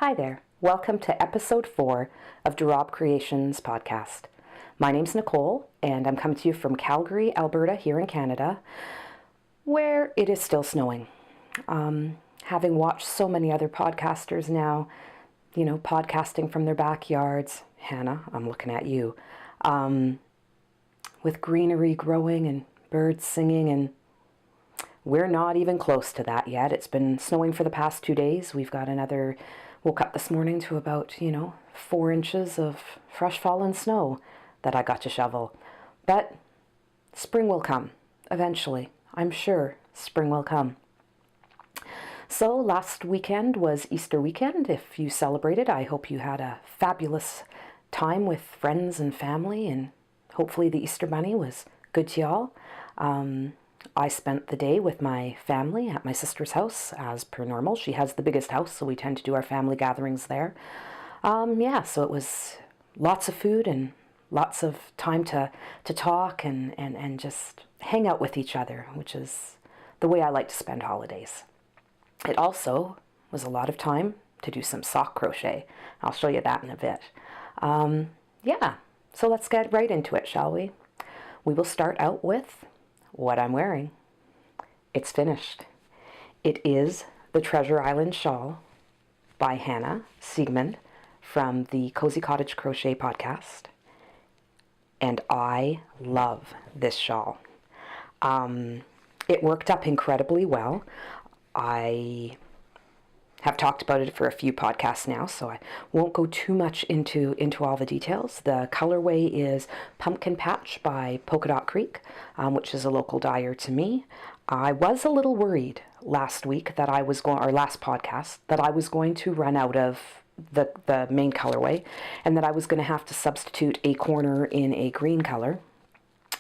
Hi there. Welcome to episode 4 of the Rabe Creations podcast. My name's Nicole, and I'm coming to you from Calgary, Alberta, here in Canada, where it is still snowing. Having watched so many other podcasters now, podcasting from their backyards, Hannah, I'm looking at you, with greenery growing and birds singing, and we're not even close to that yet. It's been snowing for the past 2 days. We've got woke up this morning to about, 4 inches of fresh fallen snow that I got to shovel. But spring will come, eventually. I'm sure spring will come. So last weekend was Easter weekend. If you celebrated, I hope you had a fabulous time with friends and family, and hopefully the Easter Bunny was good to y'all. I spent the day with my family at my sister's house, as per normal. She has the biggest house, so we tend to do our family gatherings there. So it was lots of food and lots of time to talk and just hang out with each other, which is the way I like to spend holidays. It also was a lot of time to do some sock crochet. I'll show you that in a bit. So let's get right into it, shall we? We will start out with what I'm wearing. It's finished. It is the Treasure Island Shawl by Hannah Siegmund from the Cozy Cottage Crochet podcast. And I love this shawl. It worked up incredibly well. I have talked about it for a few podcasts now, so I won't go too much into all the details. The colorway is Pumpkin Patch by Polka Dot Creek, which is a local dyer to me. I was a little worried last podcast, that I was going to run out of the main colorway, and that I was going to have to substitute a corner in a green color.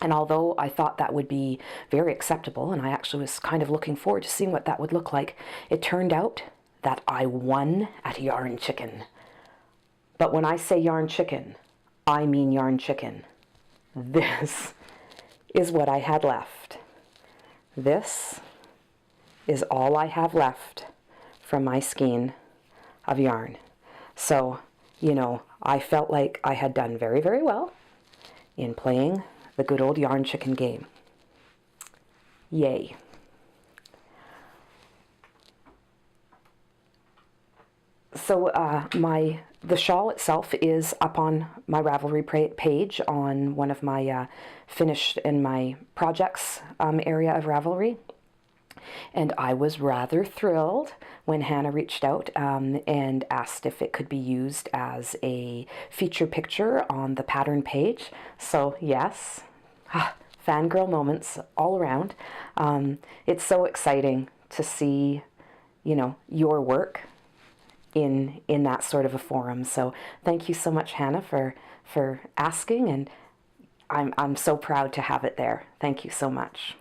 And although I thought that would be very acceptable, and I actually was kind of looking forward to seeing what that would look like, it turned out that I won at Yarn Chicken. But when I say Yarn Chicken, I mean Yarn Chicken. This is what I had left. This is all I have left from my skein of yarn. So, I felt like I had done very, very well in playing the good old Yarn Chicken game. Yay. So the shawl itself is up on my Ravelry page on one of my finished in my projects area of Ravelry. And I was rather thrilled when Hannah reached out and asked if it could be used as a feature picture on the pattern page. So yes, fangirl moments all around. It's so exciting to see, your work in that sort of a forum. So thank you so much, Hannah, for asking, and I'm so proud to have it there. Thank you so much.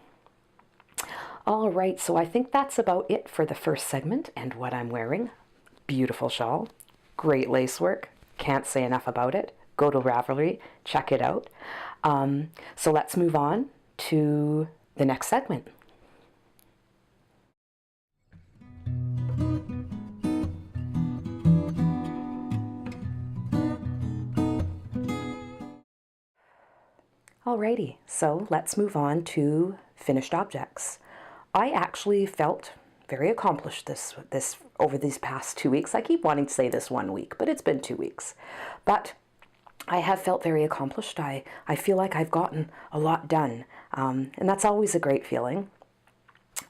All right, so I think that's about it for the first segment and what I'm wearing. Beautiful shawl, great lace work, can't say enough about it. Go to Ravelry, check it out. So let's move on to the next segment. Alrighty, so let's move on to finished objects. I actually felt very accomplished this over these past 2 weeks. I keep wanting to say this 1 week, but it's been 2 weeks. But I have felt very accomplished. I feel like I've gotten a lot done, and that's always a great feeling.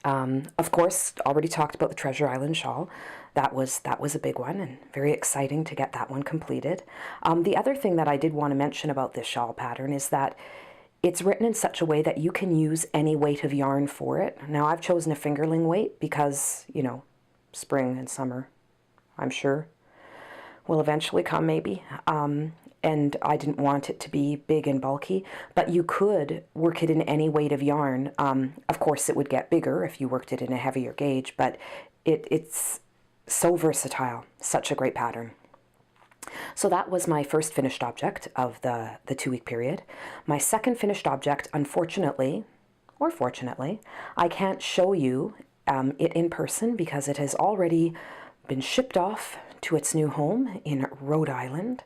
Of course, already talked about the Treasure Island Shawl. That was a big one, and very exciting to get that one completed. The other thing that I did want to mention about this shawl pattern is that it's written in such a way that you can use any weight of yarn for it. Now, I've chosen a fingerling weight because, spring and summer, I'm sure, will eventually come maybe. And I didn't want it to be big and bulky, but you could work it in any weight of yarn. Of course, it would get bigger if you worked it in a heavier gauge, but it's so versatile, such a great pattern. So that was my first finished object of the 2-week period. My second finished object, unfortunately, or fortunately, I can't show you it in person because it has already been shipped off to its new home in Rhode Island.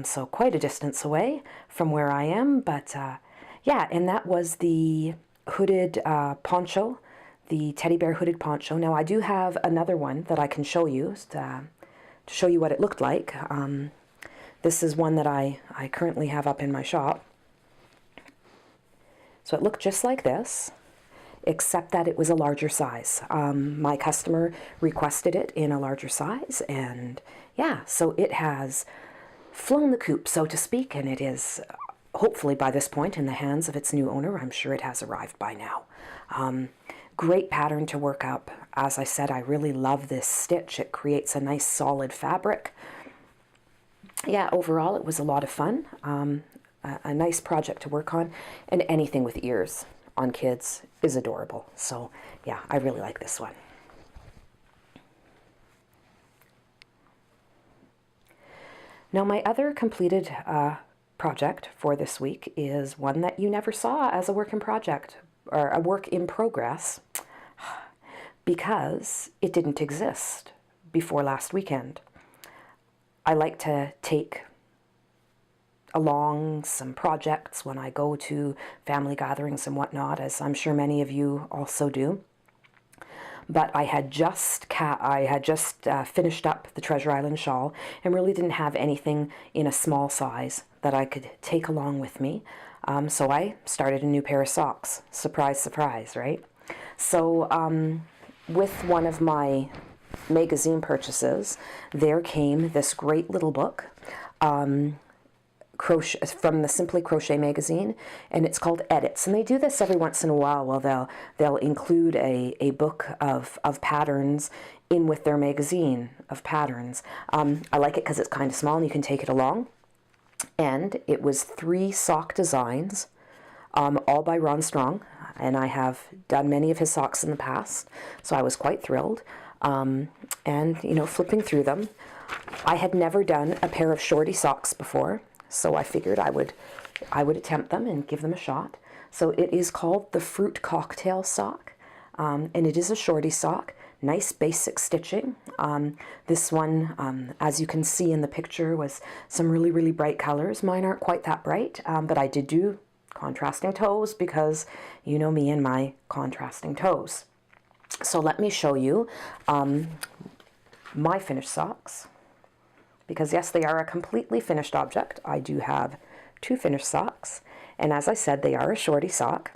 So quite a distance away from where I am, but yeah, and that was the hooded poncho, the teddy bear hooded poncho. Now I do have another one that I can show you to show you what it looked like. This is one that I currently have up in my shop. So it looked just like this, except that it was a larger size. My customer requested it in a larger size, and yeah, so it has flown the coop, so to speak, and it is hopefully by this point in the hands of its new owner. I'm sure it has arrived by now. Great pattern to work up. As I said, I really love this stitch. It creates a nice solid fabric. Yeah, overall it was a lot of fun. A nice project to work on, and anything with ears on kids is adorable. So yeah, I really like this one. Now my other completed project for this week is one that you never saw as a work in project or a work in progress because it didn't exist before last weekend. I like to take along some projects when I go to family gatherings and whatnot, as I'm sure many of you also do. But I had just finished up the Treasure Island shawl and really didn't have anything in a small size that I could take along with me. So I started a new pair of socks. Surprise, surprise, right? So with one of my magazine purchases, there came this great little book. Crochet, from the Simply Crochet magazine, and it's called Edits, and they do this every once in a while. Well, they'll include a book of patterns in with their magazine of patterns. I like it because it's kind of small and you can take it along. And it was 3 sock designs, all by Ron Strong, and I have done many of his socks in the past, so I was quite thrilled. And you know, flipping through them, I had never done a pair of shorty socks before. So I figured I would attempt them and give them a shot. So it is called the Fruit Cocktail Sock, and it is a shorty sock. Nice basic stitching. This one, as you can see in the picture, was some really, really bright colors. Mine aren't quite that bright, but I did do contrasting toes because you know me and my contrasting toes. So let me show you my finished socks. Because yes, they are a completely finished object. I do have 2 finished socks, and as I said, they are a shorty sock.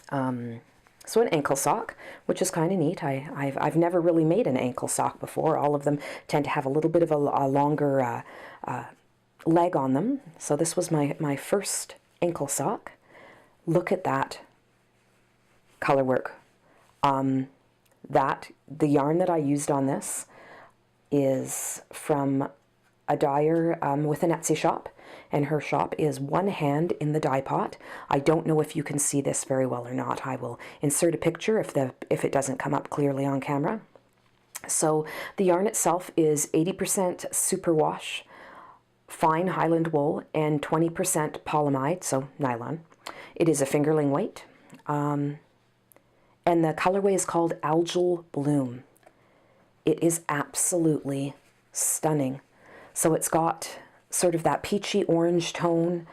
So an ankle sock, which is kind of neat. I've never really made an ankle sock before. All of them tend to have a little bit of a longer leg on them. So this was my first ankle sock. Look at that color work. The yarn that I used on this is from a dyer with an Etsy shop, and her shop is one hand in the dye pot. I don't know if you can see this very well or not. I will insert a picture if it doesn't come up clearly on camera. So the yarn itself is 80% superwash fine Highland wool and 20% polyamide, so nylon. It is a fingerling weight, and the colorway is called Algal Bloom. It is absolutely stunning. So it's got sort of that peachy orange tone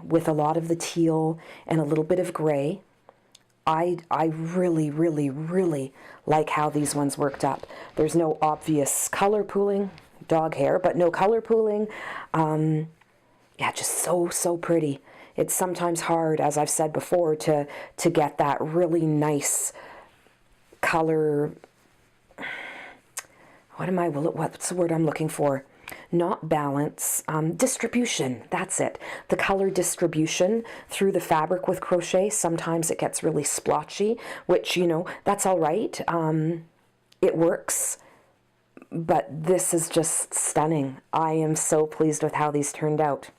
with a lot of the teal and a little bit of gray. I really, really, really like how these ones worked up. There's no obvious color pooling, dog hair, but no color pooling. Yeah, just so pretty. It's sometimes hard, as I've said before, to get that really nice color. What's the word I'm looking for? Not balance, distribution, that's it. The color distribution through the fabric with crochet, sometimes it gets really splotchy, which, you know, that's all right. It works, but this is just stunning. I am so pleased with how these turned out.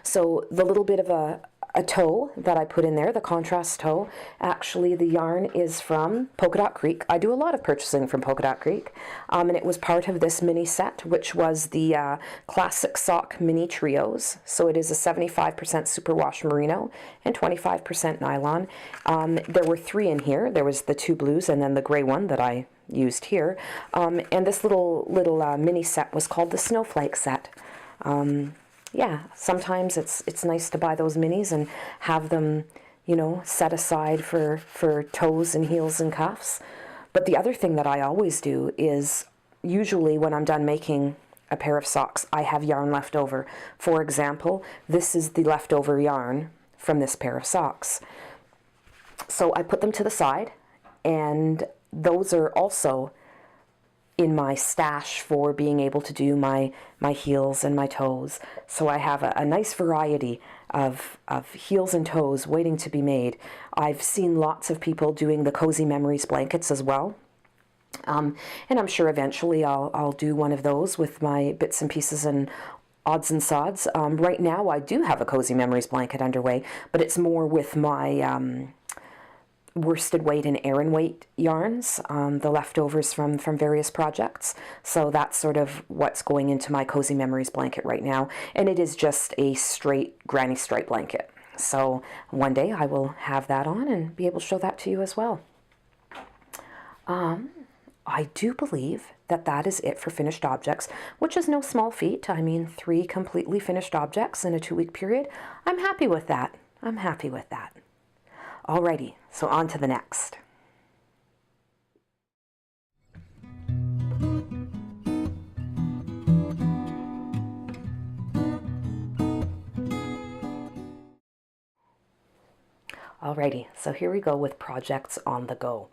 So the little bit of a a toe that I put in there, the contrast toe. Actually, the yarn is from Polka Dot Creek. I do a lot of purchasing from Polka Dot Creek, and it was part of this mini set, which was the Classic Sock Mini Trios. So it is a 75% superwash merino and 25% nylon. There were 3 in here. There was the 2 blues and then the gray one that I used here. And this little mini set was called the Snowflake set. Yeah, sometimes it's nice to buy those minis and have them, you know, set aside for toes and heels and cuffs. But the other thing that I always do is, usually when I'm done making a pair of socks, I have yarn left over. For example, this is the leftover yarn from this pair of socks. So I put them to the side, and those are also in my stash for being able to do my heels and my toes. So I have a nice variety of heels and toes waiting to be made. I've seen lots of people doing the Cozy Memories blankets as well. And I'm sure eventually I'll do one of those with my bits and pieces and odds and sods. Right now I do have a Cozy Memories blanket underway, but it's more with my worsted weight and Aran weight yarns, the leftovers from various projects. So that's sort of what's going into my Cozy Memories blanket right now. And it is just a straight granny stripe blanket. So one day I will have that on and be able to show that to you as well. I do believe that is it for finished objects, which is no small feat. I mean, 3 completely finished objects in a 2-week period. I'm happy with that. I'm happy with that. Alrighty, so on to the next. Alrighty, so here we go with projects on the go.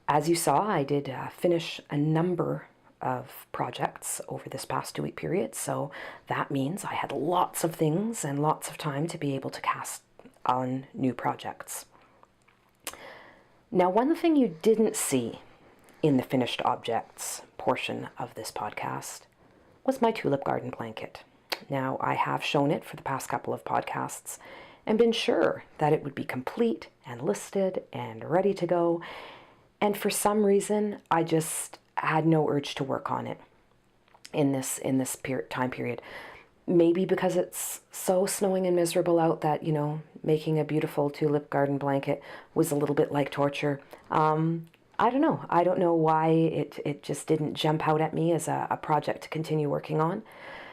As you saw, I did finish a number of projects over this past 2-week period, so that means I had lots of things and lots of time to be able to cast on new projects. Now, one thing you didn't see in the finished objects portion of this podcast was my tulip garden blanket. Now, I have shown it for the past couple of podcasts and been sure that it would be complete and listed and ready to go, and for some reason I just had no urge to work on it in this time period. Maybe because it's so snowing and miserable out that, you know, making a beautiful tulip garden blanket was a little bit like torture. I don't know. I don't know why it just didn't jump out at me as a project to continue working on.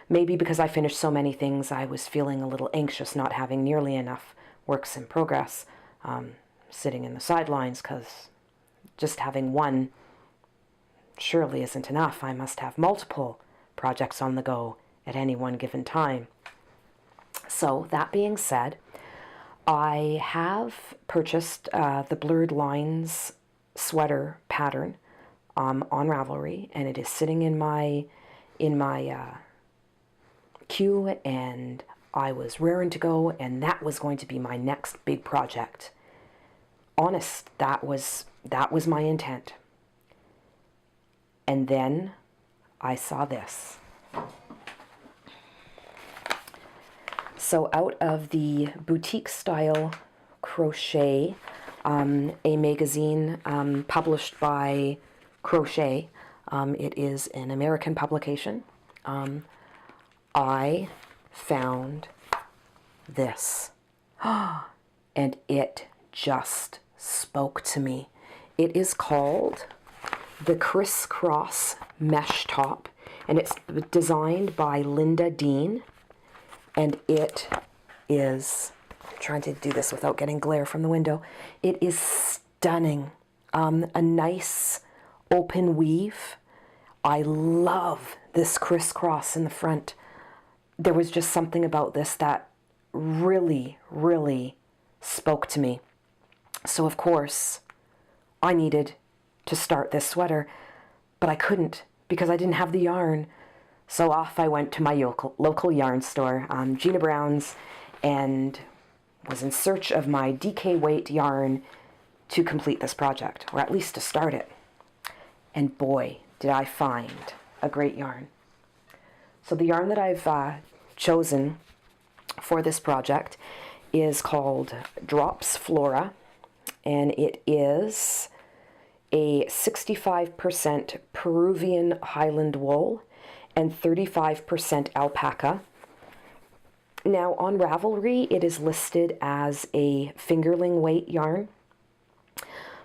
Maybe because I finished so many things, I was feeling a little anxious not having nearly enough works in progress sitting in the sidelines, because just having one surely isn't enough. I must have multiple projects on the go at any one given time. So that being said, I have purchased the Blurred Lines sweater pattern on Ravelry, and it is sitting in my queue, and I was raring to go, and that was going to be my next big project. Honest, that was my intent. And then I saw this. So out of the boutique style crochet, a magazine published by Crochet, it is an American publication, I found this, and it just spoke to me. It is called the Crisscross Mesh Top, and it's designed by Linda Dean, and it is, I'm trying to do this without getting glare from the window, it is stunning. A nice open weave. I love this crisscross in the front. There was just something about this that really, really spoke to me. So of course, I needed to start this sweater, but I couldn't because I didn't have the yarn. So off I went to my local yarn store, Gina Brown's, and was in search of my DK weight yarn to complete this project, or at least to start it. And boy, did I find a great yarn. So the yarn that I've chosen for this project is called Drops Flora, and it is a 65% Peruvian Highland wool and 35% alpaca. Now on Ravelry, it is listed as a fingerling weight yarn,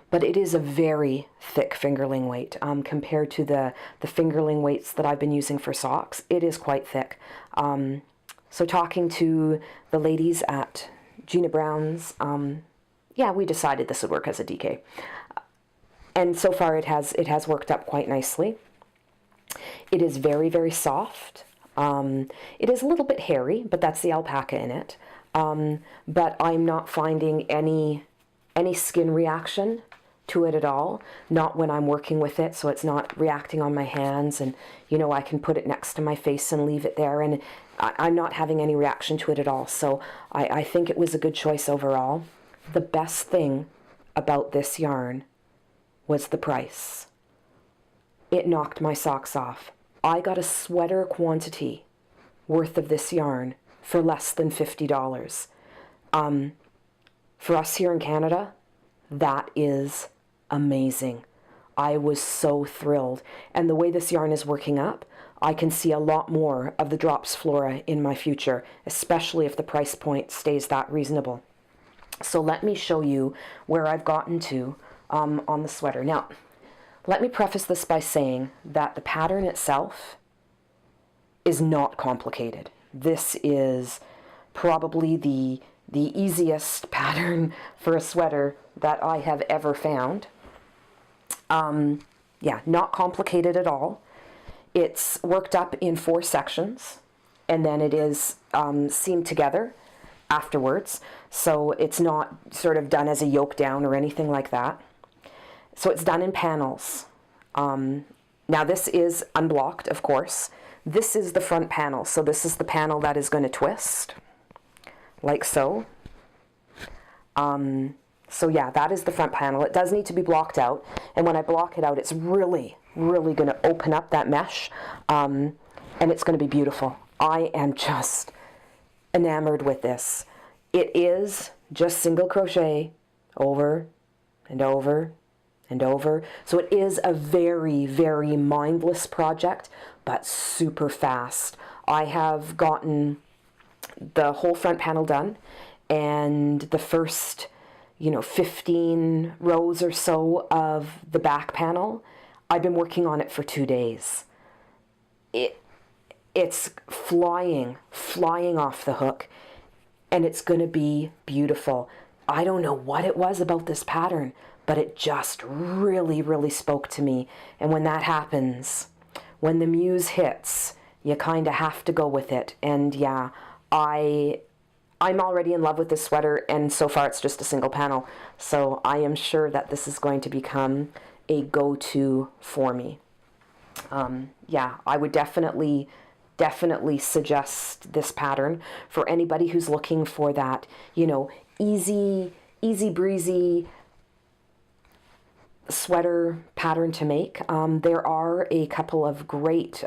but it is a very thick fingerling weight compared to the fingerling weights that I've been using for socks. It is quite thick. So talking to the ladies at Gina Brown's, yeah, we decided this would work as a DK. And so far it has worked up quite nicely. It is very, very soft. It is a little bit hairy, but that's the alpaca in it. But I'm not finding any skin reaction to it at all. Not when I'm working with it, so it's not reacting on my hands, and you know, I can put it next to my face and leave it there, and I'm not having any reaction to it at all. So I think it was a good choice overall. The best thing about this yarn was the price. It knocked my socks off. I got a sweater quantity worth of this yarn for less than $50. For us here in Canada, that is amazing. I was so thrilled. And the way this yarn is working up, I can see a lot more of the Drops Flora in my future, especially if the price point stays that reasonable. So let me show you where I've gotten to on the sweater. Now, let me preface this by saying that the pattern itself is not complicated. This is probably the easiest pattern for a sweater that I have ever found. Yeah, not complicated at all. It's worked up in 4 sections, and then it is seamed together afterwards. So it's not sort of done as a yoke down or anything like that. So it's done in panels. Now this is unblocked, of course. This is the front panel. So this is the panel that is going to twist, like so. So yeah, that is the front panel. It does need to be blocked out. And when I block it out, it's really, really going to open up that mesh. And it's going to be beautiful. I am just enamored with this. It is just single crochet over and over and over. So it is a very, very mindless project, but super fast. I have gotten the whole front panel done, and the first, 15 rows or so of the back panel, I've been working on it for 2 days. It's flying off the hook, and it's going to be beautiful. I don't know what it was about this pattern, but it just really, really spoke to me. And when that happens, when the muse hits, you kind of have to go with it. And yeah, I'm already in love with this sweater, and so far it's just a single panel. So I am sure that this is going to become a go-to for me. Yeah, I would definitely suggest this pattern for anybody who's looking for that, easy breezy sweater pattern to make. There are a couple of great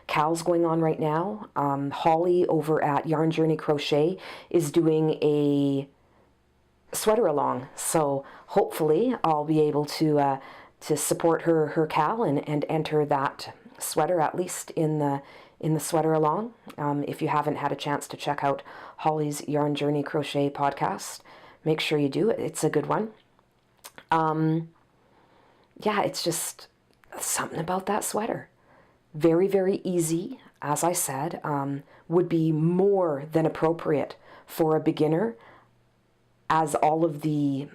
cows going on right now. Holly over at Yarn Journey Crochet is doing a sweater along, so hopefully I'll be able to support her cow and enter that sweater, at least in the sweater along. If you haven't had a chance to check out Holly's Yarn Journey Crochet podcast, make sure you do. It's a good one. Yeah, it's just something about that sweater. Very, very easy, as I said, would be more than appropriate for a beginner, as all of the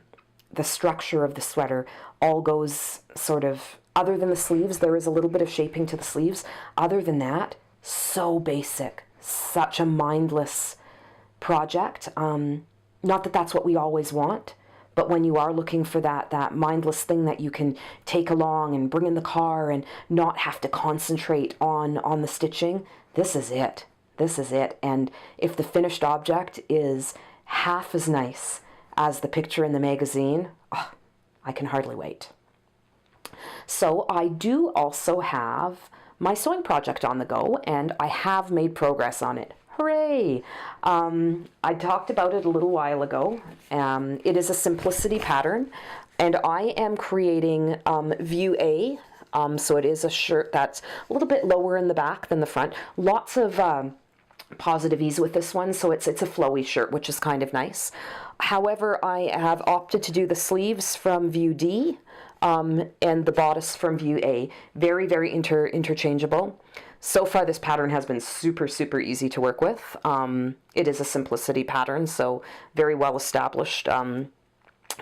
structure of the sweater all goes sort of, other than the sleeves, there is a little bit of shaping to the sleeves. Other than that, so basic, such a mindless project. Not that that's what we always want, but when you are looking for that mindless thing that you can take along and bring in the car and not have to concentrate on the stitching, this is it. This is it. And if the finished object is half as nice as the picture in the magazine, oh, I can hardly wait. So I do also have my sewing project on the go, and I have made progress on it. Hooray! I talked about it a little while ago. It is a simplicity pattern, and I am creating view A. So it is a shirt that's a little bit lower in the back than the front. Lots of positive ease with this one, so it's a flowy shirt, which is kind of nice. However, I have opted to do the sleeves from view D and the bodice from view A. Very, very interchangeable. So far, this pattern has been super, super easy to work with. It is a simplicity pattern, so very well established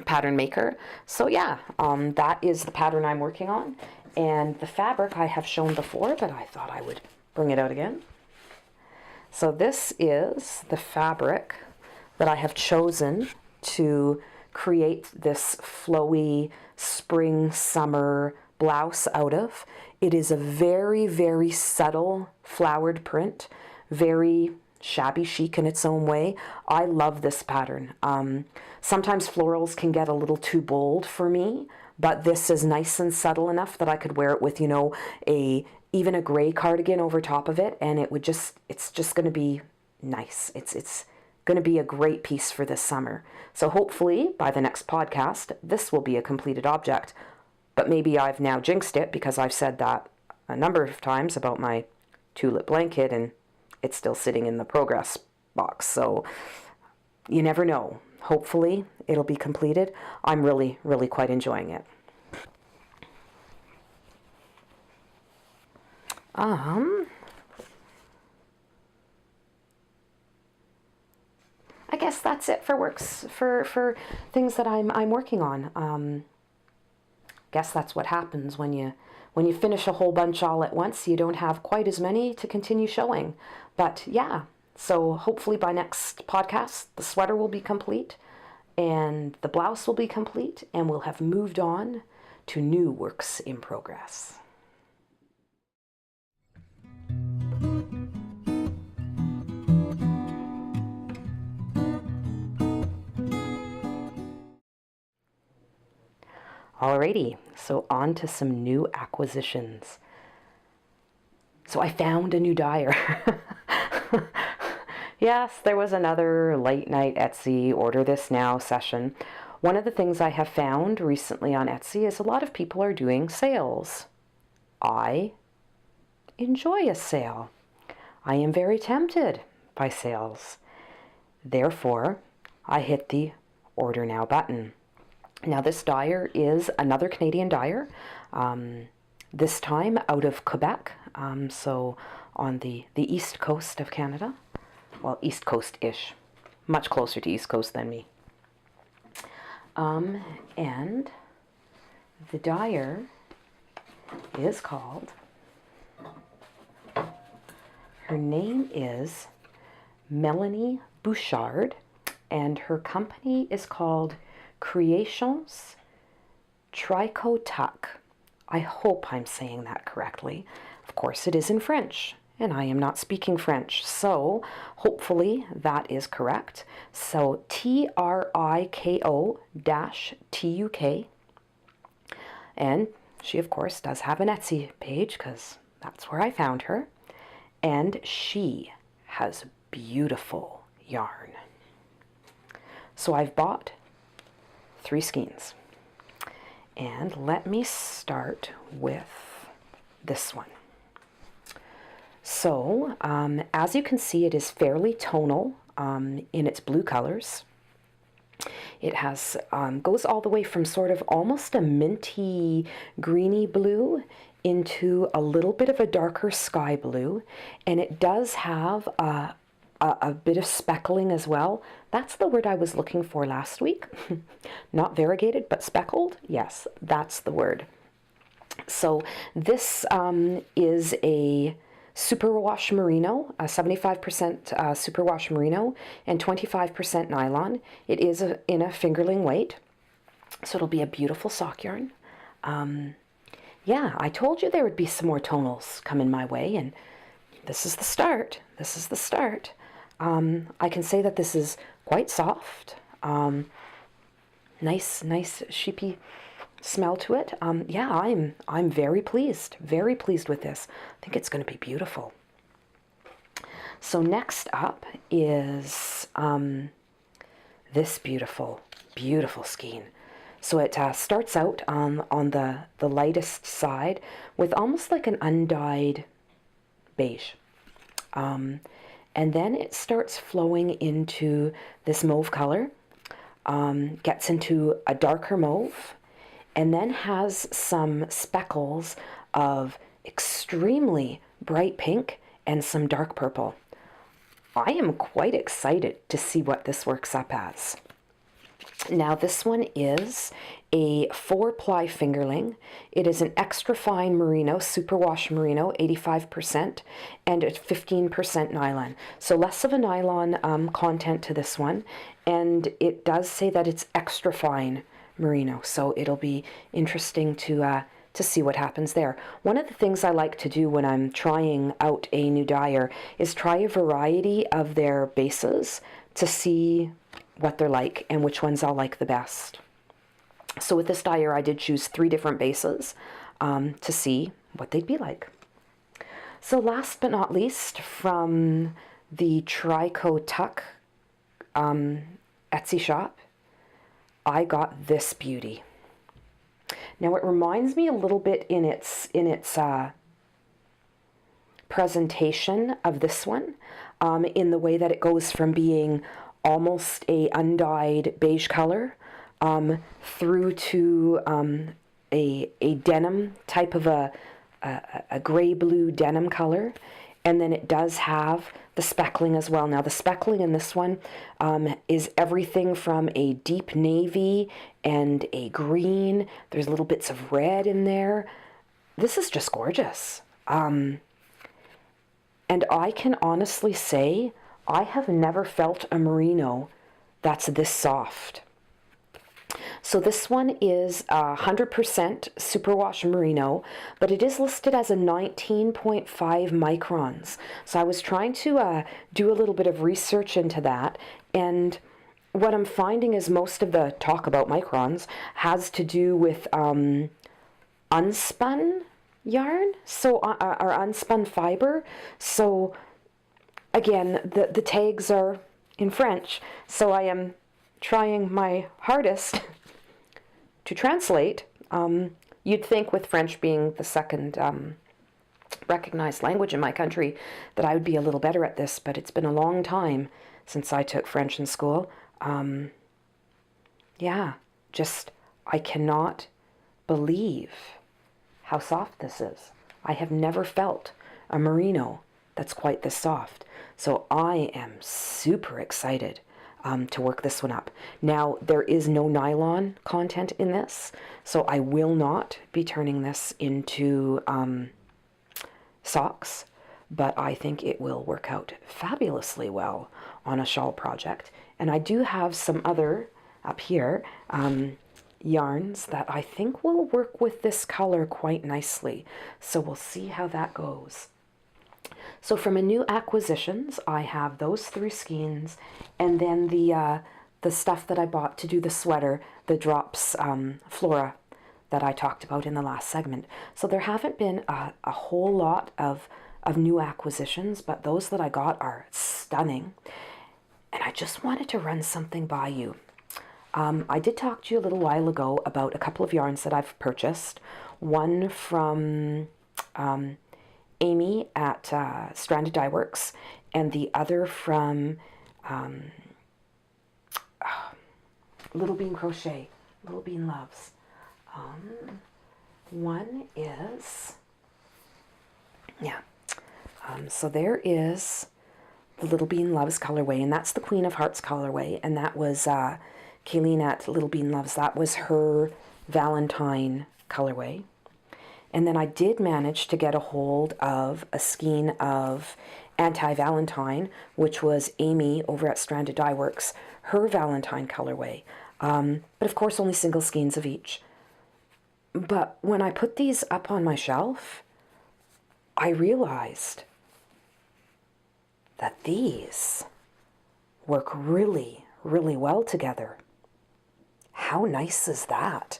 pattern maker. So yeah, that is the pattern I'm working on. And the fabric I have shown before, but I thought I would bring it out again. So this is the fabric that I have chosen to create this flowy spring summer blouse out of. It is a very, very subtle flowered print, very shabby chic in its own way. I love this pattern. Sometimes florals can get a little too bold for me, but this is nice and subtle enough that I could wear it with, you know, even a gray cardigan over top of it, and it's just going to be nice. It's going to be a great piece for this summer. So hopefully by the next podcast, this will be a completed object. But maybe I've now jinxed it because I've said that a number of times about my tulip blanket, and it's still sitting in the progress box. So you never know. Hopefully it'll be completed. I'm really, really quite enjoying it. I guess that's it for things that I'm working on. Guess that's what happens when you finish a whole bunch all at once. You don't have quite as many to continue showing. But yeah, so hopefully by next podcast the sweater will be complete and the blouse will be complete, and we'll have moved on to new works in progress. Alrighty, so on to some new acquisitions. So I found a new dyer. Yes, there was another late night Etsy order this now session. One of the things I have found recently on Etsy is a lot of people are doing sales. I enjoy a sale. I am very tempted by sales. Therefore, I hit the order now button. Now this dyer is another Canadian dyer, this time out of Quebec, so on the east coast of Canada. Well, east coast-ish, much closer to east coast than me. And the dyer is called, her name is Melanie Bouchard, and her company is called Creations Tricot. I hope I'm saying that correctly. Of course, it is in French, and I am not speaking French, so hopefully that is correct. So TRIKO-TUK, and she, of course, does have an Etsy page because that's where I found her, and she has beautiful yarn. So I've bought 3 skeins, and let me start with this one. So as you can see, it is fairly tonal in its blue colors. It has goes all the way from sort of almost a minty greeny blue into a little bit of a darker sky blue, and it does have a bit of speckling as well. That's the word I was looking for last week. Not variegated, but speckled. Yes, that's the word. So this is a superwash merino, a 75% superwash merino and 25% nylon. It is in a fingerling weight, so it'll be a beautiful sock yarn. Yeah, I told you there would be some more tonals coming my way, and this is the start. This is the start. I can say that this is quite soft. Nice sheepy smell to it. Yeah, I'm very pleased with this. I think it's going to be beautiful. So next up is this beautiful, beautiful skein. So it starts out on the lightest side with almost like an undyed beige. And then it starts flowing into this mauve color, gets into a darker mauve, and then has some speckles of extremely bright pink and some dark purple. I am quite excited to see what this works up as. Now this one is a 4-ply fingerling. It is an extra fine merino, superwash merino, 85%, and it's 15% nylon. So less of a nylon content to this one, and it does say that it's extra fine merino, so it'll be interesting to see what happens there. One of the things I like to do when I'm trying out a new dyer is try a variety of their bases to see what they're like and which ones I'll like the best. So with this dyer I did choose 3 different bases to see what they'd be like. So last but not least, from the Trico Tuck Etsy shop, I got this beauty. Now it reminds me a little bit in its presentation of this one, in the way that it goes from being almost a undyed beige color through to a denim type of a gray blue denim color, and then it does have the speckling as well. Now the speckling in this one is everything from a deep navy and a green. There's little bits of red in there. This is just gorgeous. And I can honestly say I have never felt a merino that's this soft. So this one is 100% superwash merino, but it is listed as a 19.5 microns. So I was trying to do a little bit of research into that, and what I'm finding is most of the talk about microns has to do with unspun yarn, so or unspun fiber. So again, the tags are in French, so I am trying my hardest to translate. You'd think with French being the second recognized language in my country that I would be a little better at this, but it's been a long time since I took French in school. Yeah, just I cannot believe how soft this is. I have never felt a merino that's quite this soft. So I am super excited to work this one up. Now, there is no nylon content in this, so I will not be turning this into socks, but I think it will work out fabulously well on a shawl project. And I do have some other, up here, yarns that I think will work with this color quite nicely. So we'll see how that goes. So from a new acquisitions, I have those 3 skeins, and then the stuff that I bought to do the sweater, the Drops Flora that I talked about in the last segment. So there haven't been a whole lot of new acquisitions, but those that I got are stunning. And I just wanted to run something by you. I did talk to you a little while ago about a couple of yarns that I've purchased. One from Amy at Stranded Dye Works, and the other from Little Bean Crochet, Little Bean Loves. One is, so there is the Little Bean Loves colorway, and that's the Queen of Hearts colorway, and that was Kayleen at Little Bean Loves. That was her Valentine colorway. And then I did manage to get a hold of a skein of Anti-Valentine, which was Amy over at Stranded Dye Works, her Valentine colorway. But of course only single skeins of each. But when I put these up on my shelf, I realized that these work really, really well together. How nice is that?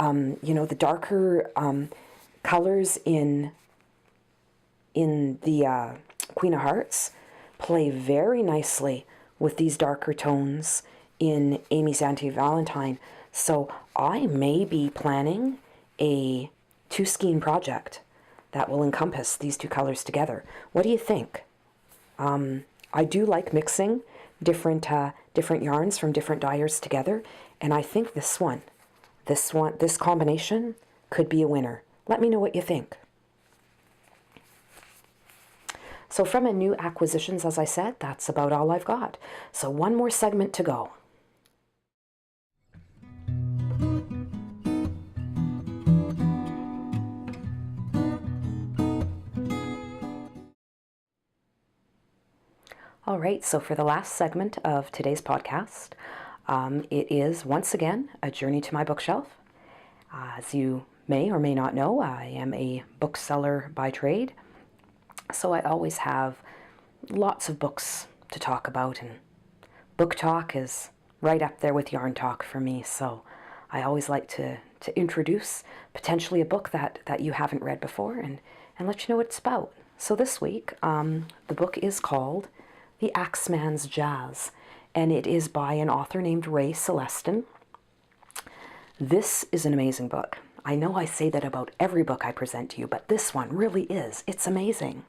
You know, the darker colors in the Queen of Hearts play very nicely with these darker tones in Amy's Anti-Valentine. So I may be planning a 2-skein project that will encompass these 2 colors together. What do you think? I do like mixing different yarns from different dyers together, and I think this combination could be a winner. Let me know what you think. So from a new acquisitions, as I said, that's about all I've got. So one more segment to go. All right, so for the last segment of today's podcast, it is once again a journey to my bookshelf. As you may or may not know, I am a bookseller by trade, so I always have lots of books to talk about, and book talk is right up there with yarn talk for me, so I always like to introduce potentially a book that you haven't read before and let you know what it's about. So this week, the book is called The Axeman's Jazz, and it is by an author named Rabe Creations. This is an amazing book. I know I say that about every book I present to you, but this one really is. It's amazing.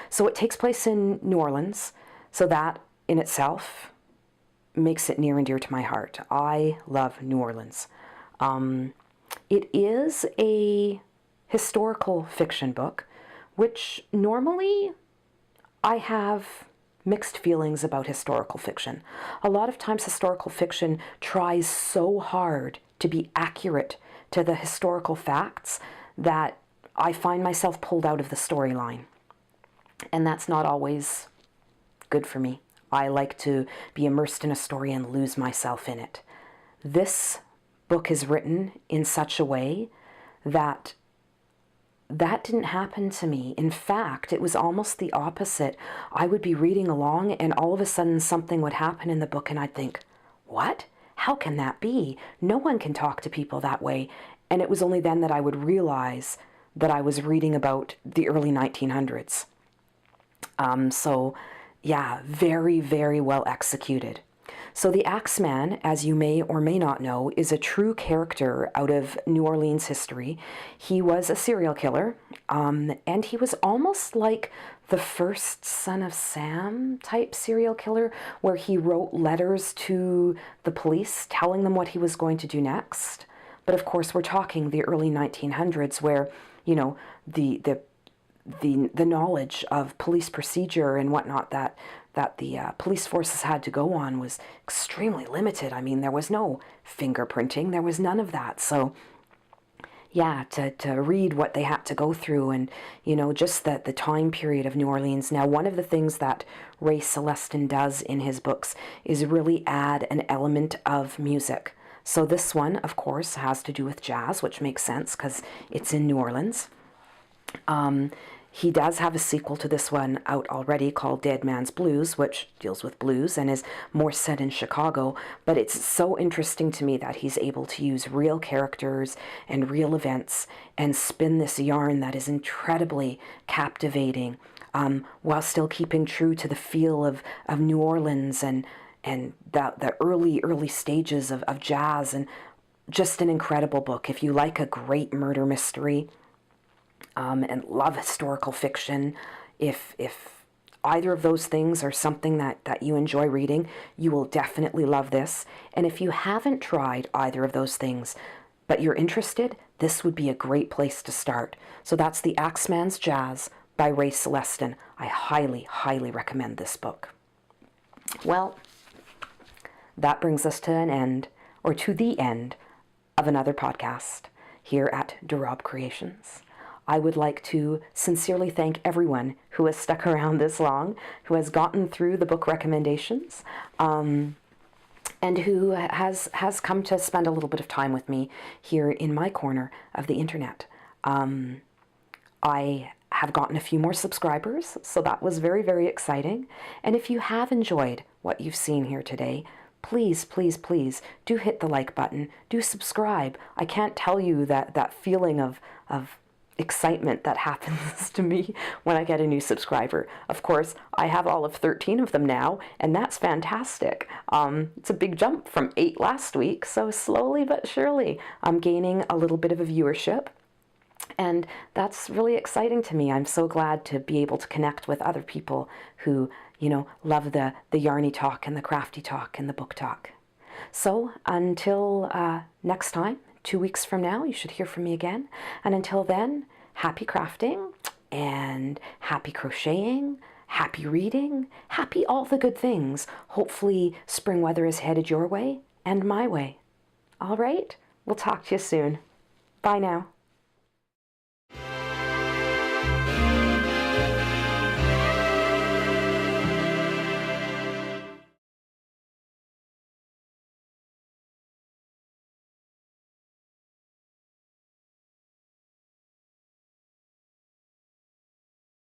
So it takes place in New Orleans, so that in itself makes it near and dear to my heart. I love New Orleans. It is a historical fiction book, which normally I have mixed feelings about historical fiction. A lot of times historical fiction tries so hard to be accurate to the historical facts that I find myself pulled out of the storyline. And that's not always good for me. I like to be immersed in a story and lose myself in it. This book is written in such a way that didn't happen to me. In fact, it was almost the opposite. I would be reading along and all of a sudden something would happen in the book and I'd think, what? How can that be? No one can talk to people that way. And it was only then that I would realize that I was reading about the early 1900s. So yeah, very, very well executed. So the Axeman, as you may or may not know, is a true character out of New Orleans history. He was a serial killer, and he was almost like the first Son of Sam type serial killer, where he wrote letters to the police telling them what he was going to do next. But of course, we're talking the early 1900s, where, you know, the knowledge of police procedure and whatnot that the police forces had to go on was extremely limited. I mean, there was no fingerprinting, there was none of that. So yeah, to read what they had to go through and, you know, just the time period of New Orleans. Now, one of the things that Rabe Creations does in his books is really add an element of music. So this one, of course, has to do with jazz, which makes sense because it's in New Orleans. He does have a sequel to this one out already called Dead Man's Blues, which deals with blues and is more set in Chicago. But it's so interesting to me that he's able to use real characters and real events and spin this yarn that is incredibly captivating, while still keeping true to the feel of New Orleans and the early stages of jazz. And just an incredible book. If you like a great murder mystery, and love historical fiction, if either of those things are something that you enjoy reading, you will definitely love this. And if you haven't tried either of those things, but you're interested, this would be a great place to start. So that's The Axeman's Jazz by Rabe Creations. I highly, highly recommend this book. Well, that brings us to an end, or to the end, of another podcast here at Rabe Creations. I would like to sincerely thank everyone who has stuck around this long, who has gotten through the book recommendations, and who has come to spend a little bit of time with me here in my corner of the internet. I have gotten a few more subscribers, so that was very, very exciting. And if you have enjoyed what you've seen here today, please, please, please do hit the like button, do subscribe. I can't tell you that feeling of excitement that happens to me when I get a new subscriber. Of course, I have all of 13 of them now, and that's fantastic. It's a big jump from 8 last week, so slowly but surely I'm gaining a little bit of a viewership. And that's really exciting to me. I'm so glad to be able to connect with other people who, love the yarny talk and the crafty talk and the book talk. So until next time, 2 weeks from now, you should hear from me again. And until then, happy crafting and happy crocheting, happy reading, happy all the good things. Hopefully spring weather is headed your way and my way. All right, we'll talk to you soon. Bye now.